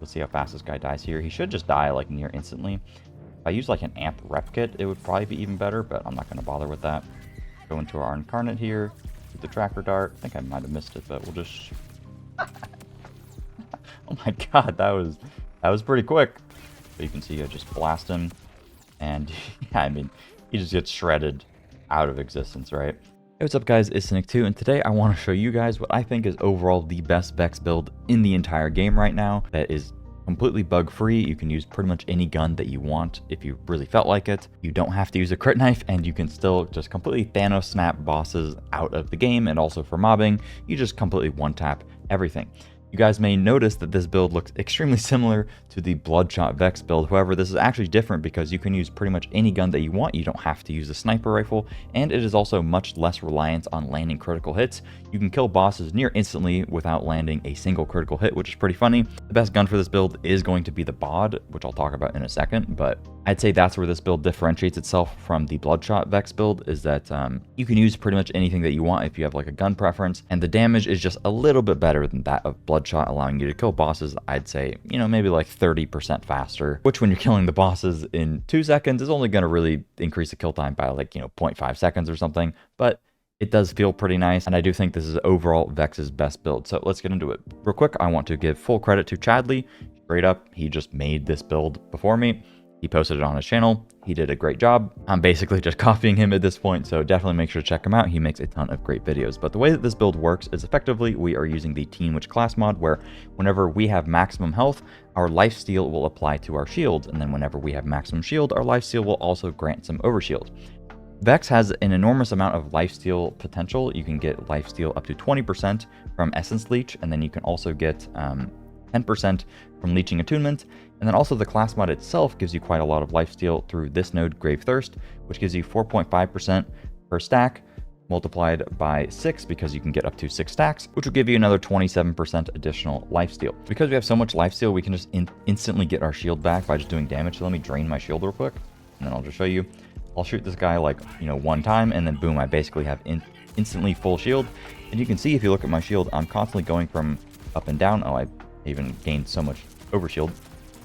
Let's see how fast this guy dies here. He should just die like near instantly. If I use like an amp Repkit, it would probably be even better, but I'm not going to bother with that. Go into our incarnate here with the tracker dart. I think I might have missed it, but we'll just shoot. Oh my god, that was pretty quick. But you can see I just blast him, and yeah, I mean, he just gets shredded out of existence, right? Hey, what's up guys, it's Cynic2, and today I want to show you guys what I think is overall the best Vex build in the entire game right now that is completely bug-free. You can use pretty much any gun that you want if you really felt like it. You don't have to use a crit knife, and you can still just completely Thanos snap bosses out of the game, and also for mobbing, you just completely one-tap everything. You guys may notice that this build looks extremely similar to the Bloodshot Vex build. However, this is actually different because you can use pretty much any gun that you want. You don't have to use a sniper rifle, and it is also much less reliant on landing critical hits. You can kill bosses near instantly without landing a single critical hit, which is pretty funny. The best gun for this build is going to be the bod, which I'll talk about in a second, but I'd say that's where this build differentiates itself from the Bloodshot Vex build, is that you can use pretty much anything that you want if you have like a gun preference, and the damage is just a little bit better than that of Bloodshot, allowing you to kill bosses, I'd say, you know, maybe like 30% faster, which when you're killing the bosses in 2 seconds is only going to really increase the kill time by like, you know, 0.5 seconds or something, but it does feel pretty nice, and I do think this is overall Vex's best build. So let's get into it. Real quick, I want to give full credit to Chadley. Straight up, he just made this build before me. He posted it on his channel. He did a great job. I'm basically just copying him at this point, so definitely make sure to check him out. He makes a ton of great videos. But the way that this build works is effectively we are using the Teen Witch class mod, where whenever we have maximum health, our lifesteal will apply to our shields, and then whenever we have maximum shield, our lifesteal will also grant some overshield. Vex has an enormous amount of lifesteal potential. You can get lifesteal up to 20% from Essence Leech, and then you can also get 10% from Leeching Attunement, and then also the class mod itself gives you quite a lot of lifesteal through this node, Grave Thirst, which gives you 4.5% per stack, multiplied by 6 because you can get up to 6 stacks, which will give you another 27% additional lifesteal. Because we have so much lifesteal, we can just instantly get our shield back by just doing damage. So let me drain my shield real quick, and then I'll just show you. I'll shoot this guy like, you know, one time, and then boom, I basically have instantly full shield. And you can see if you look at my shield, I'm constantly going from up and down. Oh, I even gained so much overshield.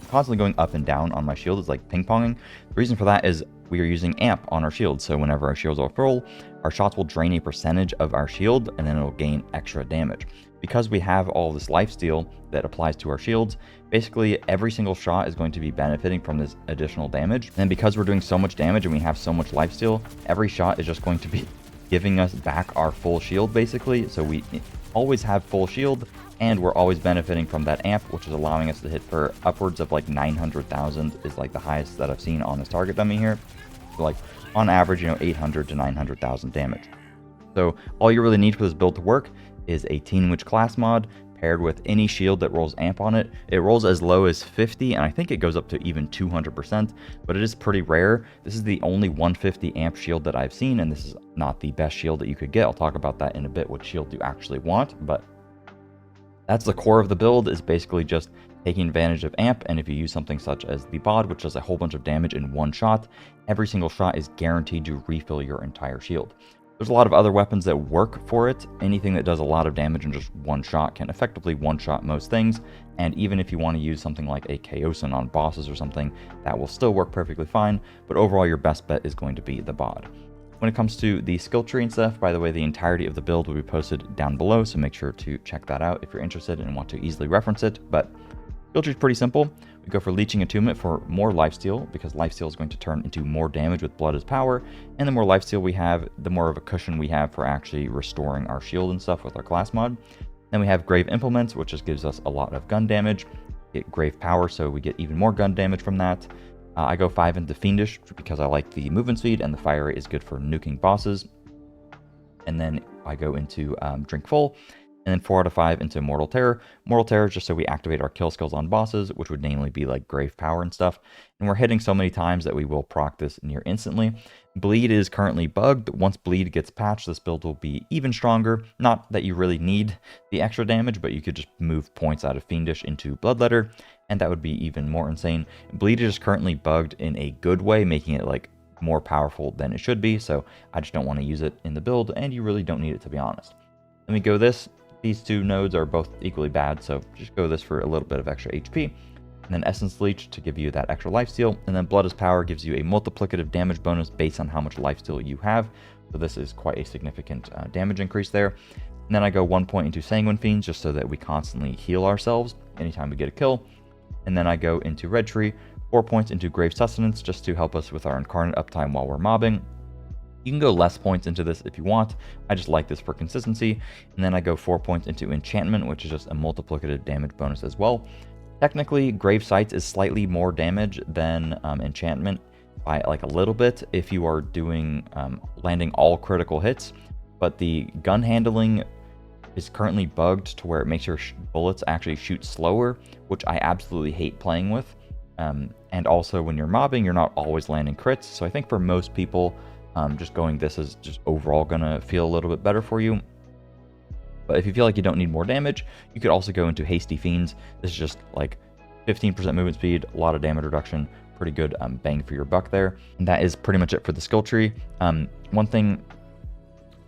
Constantly going up and down on my shield is like ping-ponging. The reason for that is we are using amp on our shield, so whenever our shields are full, our shots will drain a percentage of our shield, and then it'll gain extra damage. Because we have all this lifesteal that applies to our shields, basically every single shot is going to be benefiting from this additional damage. And because we're doing so much damage and we have so much lifesteal, every shot is just going to be giving us back our full shield, basically. So we always have full shield, and we're always benefiting from that amp, which is allowing us to hit for upwards of like 900,000 is like the highest that I've seen on this target dummy here. So like on average, you know, 800 to 900,000 damage. So all you really need for this build to work is a Teen Witch class mod paired with any shield that rolls amp on it. It rolls as low as 50, and I think it goes up to even 200%, but it is pretty rare. This is the only 150 amp shield that I've seen, and this is not the best shield that you could get. I'll talk about that in a bit, what shield you actually want, but that's the core of the build, is basically just taking advantage of amp. And if you use something such as the bod, which does a whole bunch of damage in one shot, every single shot is guaranteed to refill your entire shield. There's a lot of other weapons that work for it. Anything that does a lot of damage in just one shot can effectively one-shot most things. And even if you want to use something like a Chaosin on bosses or something, that will still work perfectly fine. But overall, your best bet is going to be the bod. When it comes to the skill tree and stuff, by the way, the entirety of the build will be posted down below, so make sure to check that out if you're interested and want to easily reference it. But skill tree is pretty simple. We go for Leeching Attunement for more lifesteal, because lifesteal is going to turn into more damage with blood as power, and the more lifesteal we have, the more of a cushion we have for actually restoring our shield and stuff with our class mod. Then we have Grave Implements, which just gives us a lot of gun damage. Get Grave Power, so we get even more gun damage from that. I go 5 into Fiendish because I like the movement speed, and the fire rate is good for nuking bosses. And then I go into Drink Full, and then 4 out of 5 into Mortal Terror. Mortal Terror is just so we activate our kill skills on bosses, which would namely be like Grave Power and stuff. And we're hitting so many times that we will proc this near instantly. Bleed is currently bugged. Once Bleed gets patched, this build will be even stronger. Not that you really need the extra damage, but you could just move points out of Fiendish into Bloodletter, and that would be even more insane. Bleed is currently bugged in a good way, making it like more powerful than it should be, so I just don't want to use it in the build, and you really don't need it, to be honest. Let me go this. these two nodes are both equally bad, so just go with this for a little bit of extra HP. And then Essence Leech to give you that extra lifesteal, and then Blood is Power gives you a multiplicative damage bonus based on how much lifesteal you have. So this is quite a significant damage increase there. And then I go 1 point into Sanguine Fiends just so that we constantly heal ourselves anytime we get a kill. And then I go into Red Tree, 4 points into Grave Sustenance just to help us with our Incarnate uptime while we're mobbing. You can go less points into this if you want. I just like this for consistency. And then I go 4 points into Enchantment, which is just a multiplicative damage bonus as well. Technically, Grave Sights is slightly more damage than Enchantment by like a little bit if you are doing landing all critical hits. But the gun handling is currently bugged to where it makes your bullets actually shoot slower, which I absolutely hate playing with. And also when you're mobbing, you're not always landing crits. So I think for most people, just going this is just overall gonna feel a little bit better for you. But if you feel like you don't need more damage, you could also go into Hasty Fiends. This is just like 15% movement speed, a lot of damage reduction, pretty good bang for your buck there. And that is pretty much it for the skill tree. One thing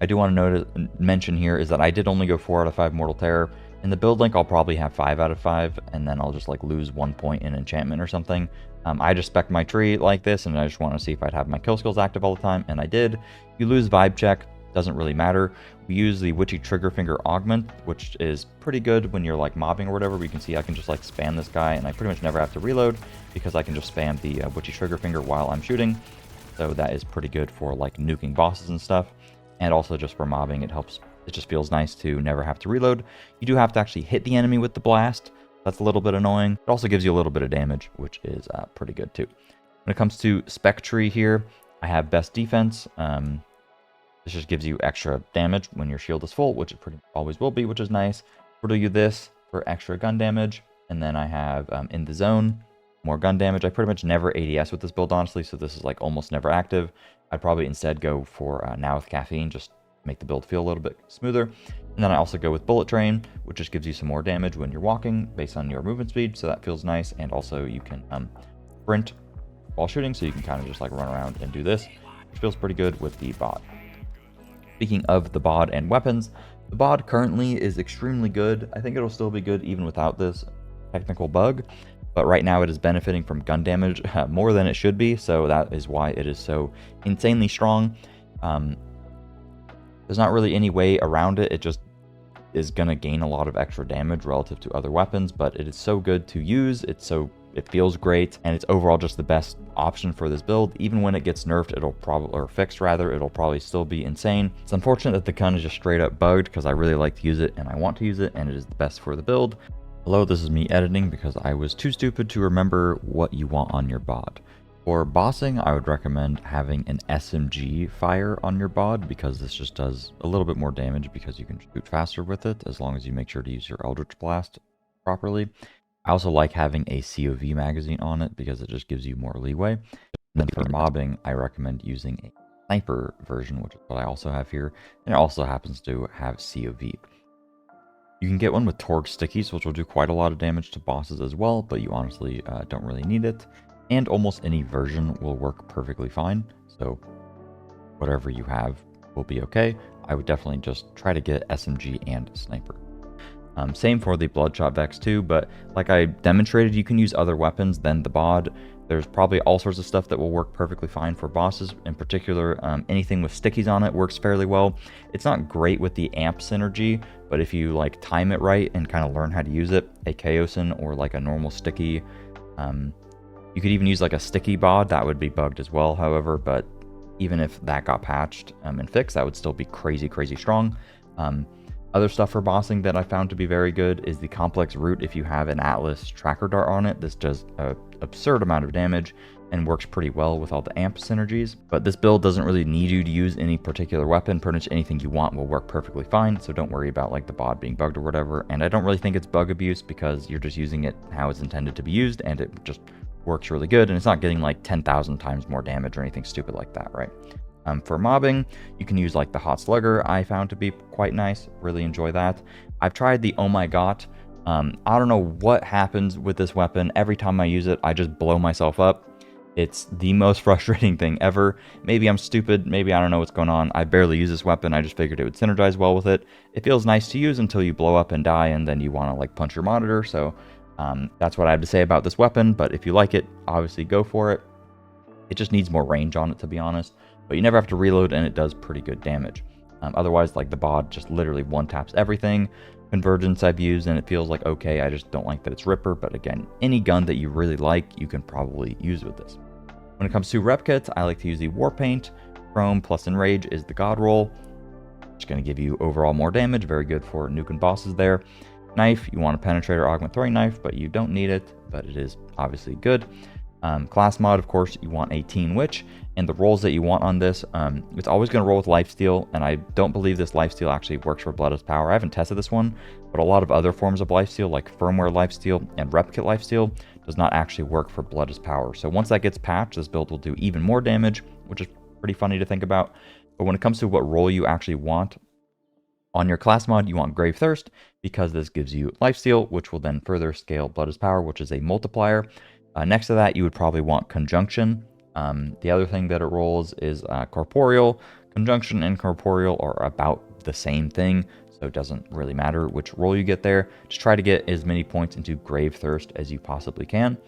I do want to mention here is that I did only go 4 out of 5 Mortal Terror. In the build link, I'll probably have 5 out of 5, and then I'll just like lose 1 point in enchantment or something. I just spec'd my tree like this, and I just want to see if I'd have my kill skills active all the time, and I did. You lose Vibe Check, doesn't really matter. We use the Witchy Trigger Finger Augment, which is pretty good when you're like mobbing or whatever. We can see I can just like spam this guy, and I pretty much never have to reload because I can just spam the Witchy Trigger Finger while I'm shooting. So that is pretty good for like nuking bosses and stuff. And also just for mobbing, it helps. It just feels nice to never have to reload. You do have to actually hit the enemy with the blast. That's a little bit annoying. It also gives you a little bit of damage, which is pretty good too. When it comes to Spec Tree here, I have Best Defense. This just gives you extra damage when your shield is full, which it pretty always will be, which is nice. We'll do this for extra gun damage. And then I have In the Zone, more gun damage. I pretty much never ADS with this build, honestly, so this is like almost never active. I'd probably instead go for Now with Caffeine, just make the build feel a little bit smoother. And then I also go with Bullet Train, which just gives you some more damage when you're walking based on your movement speed, so that feels nice. And also you can sprint while shooting, so you can kind of just like run around and do this, which feels pretty good with the bod. Speaking of the bod and weapons, the bod currently is extremely good. I think it'll still be good even without this technical bug, but right now it is benefiting from gun damage more than it should be, so that is why it is so insanely strong. There's not really any way around it. It just is going to gain a lot of extra damage relative to other weapons, but it is so good to use. It feels great, and it's overall just the best option for this build. Even when it gets nerfed, or fixed rather, it'll probably still be insane. It's unfortunate that the gun is just straight up bugged because I really like to use it and I want to use it, and it is the best for the build. Hello, this is me editing because I was too stupid to remember what you want on your bod. For bossing, I would recommend having an SMG fire on your bod because this just does a little bit more damage because you can shoot faster with it as long as you make sure to use your Eldritch Blast properly. I also like having a COV magazine on it because it just gives you more leeway. And then for mobbing, I recommend using a sniper version, which is what I also have here, and it also happens to have COV. You can get one with Torgue Stickies, which will do quite a lot of damage to bosses as well, but you honestly don't really need it. And almost any version will work perfectly fine, so whatever you have will be okay. I would definitely just try to get SMG and Sniper. Same for the Bloodshot Vex too, but like I demonstrated, you can use other weapons than the bod. There's probably all sorts of stuff that will work perfectly fine for bosses. In particular, anything with stickies on it works fairly well. It's not great with the amp synergy, but if you like time it right and kind of learn how to use it, a Chaosin or like a normal sticky, you could even use like a sticky bod. That would be bugged as well, however, but even if that got patched and fixed, that would still be crazy, crazy strong. Other stuff for bossing that I found to be very good is the Complex Root. If you have an Atlas Tracker Dart on it, this does an absurd amount of damage and works pretty well with all the amp synergies. But this build doesn't really need you to use any particular weapon. Pretty much anything you want will work perfectly fine, so don't worry about like the bod being bugged or whatever. And I don't really think it's bug abuse because you're just using it how it's intended to be used, and it just works really good, and it's not getting like 10,000 times more damage or anything stupid like that, right? For mobbing, you can use like the Hot Slugger. I found to be quite nice. Really enjoy that. I've tried the Oh My God. I don't know what happens with this weapon. Every time I use it, I just blow myself up. It's the most frustrating thing ever. Maybe I'm stupid, maybe I don't know what's going on. I barely use this weapon, I just figured it would synergize well with it. It feels nice to use until you blow up and die, and then you want to like punch your monitor, so that's what I have to say about this weapon, but if you like it, obviously go for it. It just needs more range on it, to be honest, but you never have to reload, and it does pretty good damage. Otherwise, like the bod just literally one-taps everything. Convergence I've used, and it feels like okay. I just don't like that it's Ripper, but again, any gun that you really like, you can probably use with this. When it comes to Repkit, I like to use the Warpaint. Chrome plus Enrage is the God Roll. It's going to give you overall more damage, very good for nuking bosses there. Knife, you want a Penetrator Augment Throwing Knife, but you don't need it, but it is obviously good. Class mod, of course, you want a Teen Witch, and the rolls that you want on this, it's always going to roll with Lifesteal, and I don't believe this Lifesteal actually works for Blood as Power. I haven't tested this one, but a lot of other forms of Lifesteal, like Firmware Lifesteal and Repkit Lifesteal, does not actually work for Blood as Power. So once that gets patched, this build will do even more damage, which is pretty funny to think about. But when it comes to what roll you actually want, on your class mod, you want Grave Thirst, because this gives you Lifesteal, which will then further scale Blood as Power, which is a multiplier. Next to that, you would probably want Conjunction. The other thing that it rolls is Corporeal. Conjunction and Corporeal are about the same thing, so it doesn't really matter which roll you get there. Just try to get as many points into Grave Thirst as you possibly can.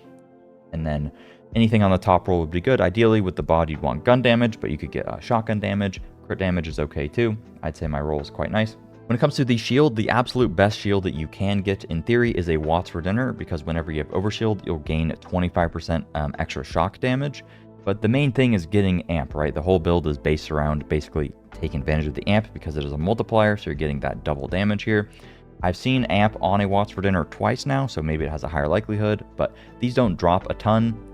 And then anything on the top roll would be good. Ideally, with the bod, you'd want gun damage, but you could get shotgun damage. Crit damage is okay too. I'd say my roll is quite nice. When it comes to the shield, the absolute best shield that you can get in theory is a Watts for Dinner, because whenever you have Overshield, you'll gain 25% extra shock damage. But the main thing is getting amp, right? The whole build is based around basically taking advantage of the amp because it is a multiplier, so you're getting that double damage here. I've seen amp on a Watts for Dinner twice now, so maybe it has a higher likelihood, but these don't drop a ton.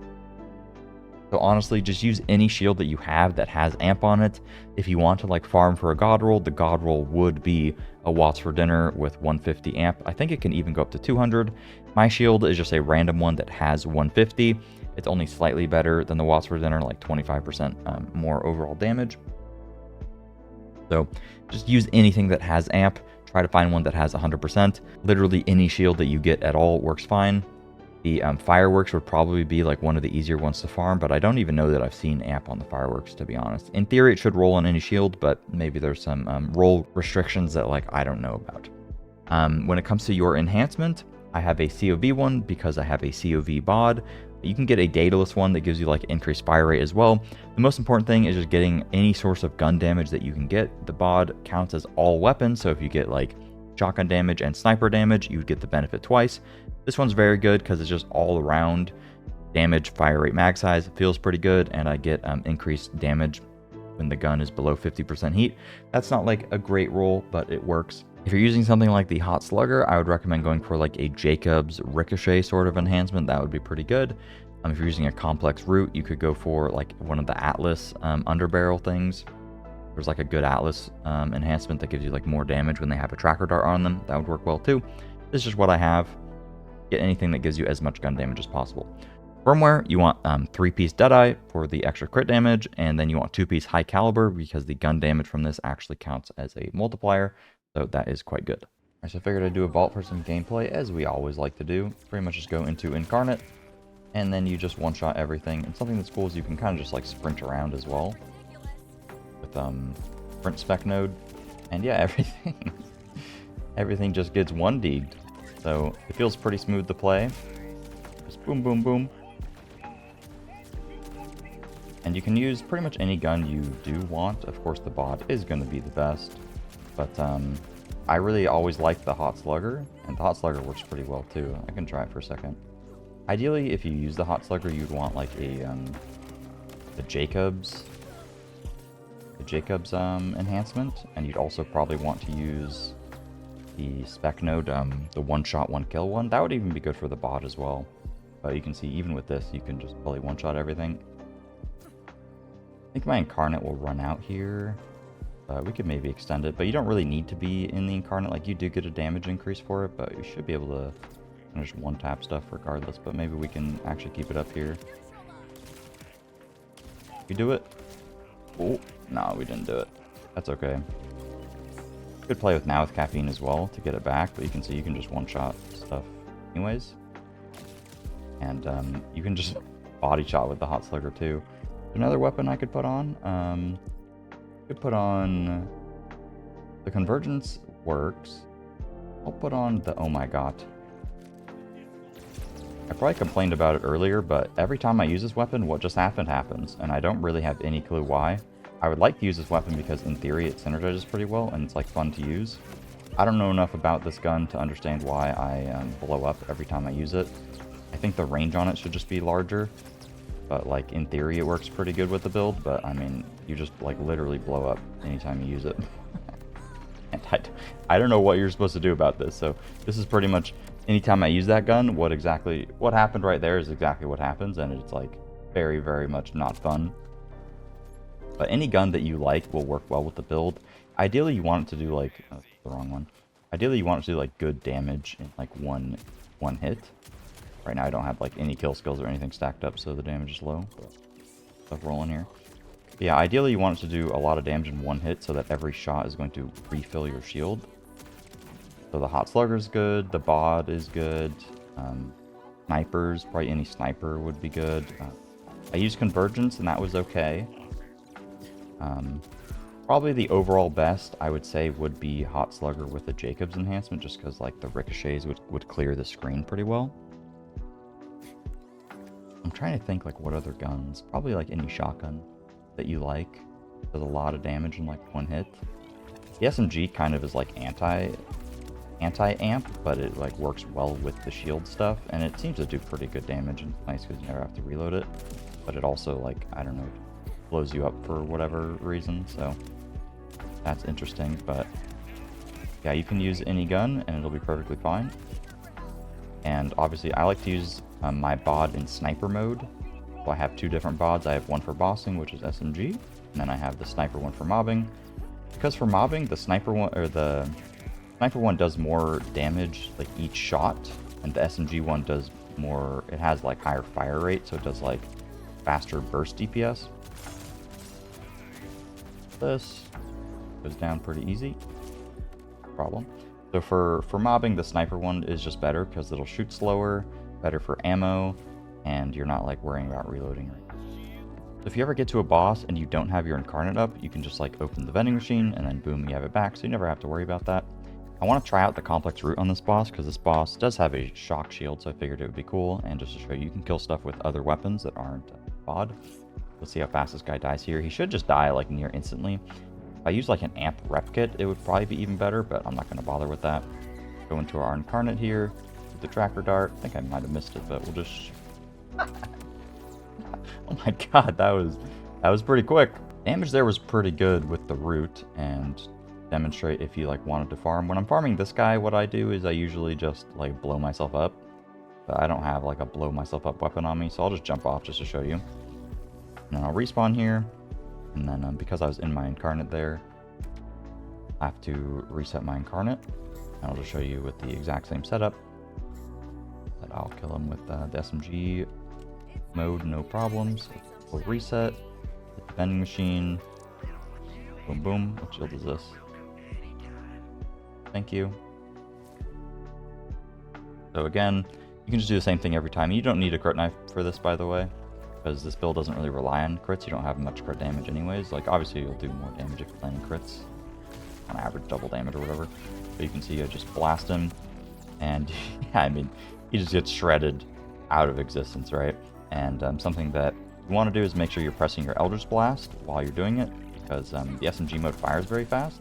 So honestly, just use any shield that you have that has amp on it. If you want to like farm for a god roll, the god roll would be a Watts for Dinner with 150 amp. I think it can even go up to 200. My shield is just a random one that has 150. It's only slightly better than the Watts for Dinner, like 25% more overall damage. So just use anything that has amp. Try to find one that has 100%. Literally any shield that you get at all works fine. The Fireworks would probably be like one of the easier ones to farm, but I don't even know that I've seen amp on the Fireworks, to be honest. In theory, it should roll on any shield, but maybe there's some roll restrictions that like I don't know about. When it comes to your enhancement, I have a COV one because I have a COV bod. You can get a Daedalus one that gives you like increased fire rate as well. The most important thing is just getting any source of gun damage that you can get. The bod counts as all weapons, so if you get like shotgun damage and sniper damage, you would get the benefit twice. This one's very good because it's just all around damage, fire rate, mag size. It feels pretty good, and I get increased damage when the gun is below 50% heat. That's not like a great roll, but it works. If you're using something like the Hot Slugger, I would recommend going for like a Jacob's Ricochet sort of enhancement. That would be pretty good. If you're using a complex root, you could go for like one of the Atlas underbarrel things. There's like a good Atlas enhancement that gives you like more damage when they have a tracker dart on them. That would work well too. This is just what I have. Get anything that gives you as much gun damage as possible. Firmware, you want 3-piece Deadeye for the extra crit damage, and then you want 2-piece High Caliber because the gun damage from this actually counts as a multiplier, so that is quite good. Alright, so I figured I'd do a vault for some gameplay, as we always like to do. Pretty much just go into Incarnate, and then you just one-shot everything. And something that's cool is you can kind of just like sprint around as well with sprint spec node, and yeah, everything just gets 1D'd. So it feels pretty smooth to play. Just boom, boom, boom. And you can use pretty much any gun you do want. Of course, the bod is going to be the best. But I really always like the Hot Slugger, and the Hot Slugger works pretty well too. I can try it for a second. Ideally, if you use the Hot Slugger, you'd want like a the Jacob's enhancement, and you'd also probably want to use the spec node, the one-shot, one-kill one. That would even be good for the bot as well. But you can see, even with this, you can just probably one-shot everything. I think my Incarnate will run out here. We could maybe extend it, but you don't really need to be in the Incarnate. Like, you do get a damage increase for it, but you should be able to just one-tap stuff regardless. But maybe we can actually keep it up here. We do it? Oh, no, we didn't do it. That's okay. Could play with now with caffeine as well to get it back, but you can see you can just one-shot stuff anyways. And you can just body shot with the Hot Slugger too. Another weapon I could put on. Could put on the Convergence works. I'll put on the Oh My God. I probably complained about it earlier, but every time I use this weapon, what just happened happens, and I don't really have any clue why. I would like to use this weapon because in theory it synergizes pretty well and it's like fun to use. I don't know enough about this gun to understand why I blow up every time I use it. I think the range on it should just be larger, but like in theory it works pretty good with the build, but I mean, you just like literally blow up anytime you use it. And I don't know what you're supposed to do about this, so this is pretty much anytime I use that gun, what happened right there is exactly what happens, and it's like very, very much not fun. But any gun that you like will work well with the build. Ideally, you want it to do like, oh, the wrong one. Ideally, you want it to do like good damage in like one hit. Right now, I don't have like any kill skills or anything stacked up, so the damage is low. But stuff rolling here. But yeah, ideally, you want it to do a lot of damage in one hit, so that every shot is going to refill your shield. So the Hot Slugger is good, the bod is good, snipers, probably any sniper would be good. I used Convergence and that was okay. Probably the overall best, I would say, would be Hot Slugger with the Jacobs enhancement, just because like the ricochets would clear the screen pretty well. I'm trying to think like what other guns, probably like any shotgun that you like, does a lot of damage in like one hit. The SMG kind of is like anti-amp, but it like works well with the shield stuff, and it seems to do pretty good damage, and it's nice because you never have to reload it. But it also, like, I don't know, blows you up for whatever reason, so that's interesting. But yeah, you can use any gun and it'll be perfectly fine. And obviously I like to use my bod in sniper mode. So I have two different bods. I have one for bossing, which is SMG, and then I have the sniper one for mobbing. Because for mobbing, the sniper one does more damage like each shot, and the SMG one does more, it has like higher fire rate, so it does like faster burst DPS. This goes down pretty easy. No problem. So for mobbing, the sniper one is just better because it'll shoot slower, better for ammo, and you're not like worrying about reloading. So if you ever get to a boss and you don't have your incarnate up, you can just like open the vending machine and then boom, you have it back, so you never have to worry about that. I want to try out the complex route on this boss because this boss does have a shock shield, so I figured it would be cool. And just to show you, you can kill stuff with other weapons that aren't bod. Let's see how fast this guy dies here. He should just die like near instantly. If I use like an amp Repkit, it would probably be even better, but I'm not going to bother with that. Go into our incarnate here with the tracker dart. I think I might have missed it, but we'll just... Oh my god, that was pretty quick. Damage there was pretty good with the root, and demonstrate if you like wanted to farm. When I'm farming this guy, what I do is I usually just like blow myself up, but I don't have like a blow myself up weapon on me, so I'll just jump off just to show you. And then I'll respawn here, and then because I was in my incarnate there, I have to reset my incarnate, and I'll just show you with the exact same setup that I'll kill him with the SMG mode, no problems. We'll reset, hit the vending machine, boom boom. What shield is this? Thank you. So again, you can just do the same thing every time. You don't need a crit knife for this, by the way, because this build doesn't really rely on crits. You don't have much crit damage anyways. Like, obviously you'll do more damage if you're playing crits, on average double damage or whatever. But you can see I just blast him, and yeah, I mean, he just gets shredded out of existence, right? And something that you want to do is make sure you're pressing your Eldritch Blast while you're doing it, because the SMG mode fires very fast.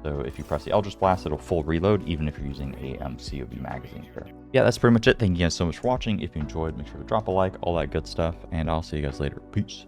So if you press the Eldritch Blast, it'll full reload, even if you're using a COB magazine here. Yeah, that's pretty much it. Thank you guys so much for watching. If you enjoyed, make sure to drop a like, all that good stuff, and I'll see you guys later. Peace.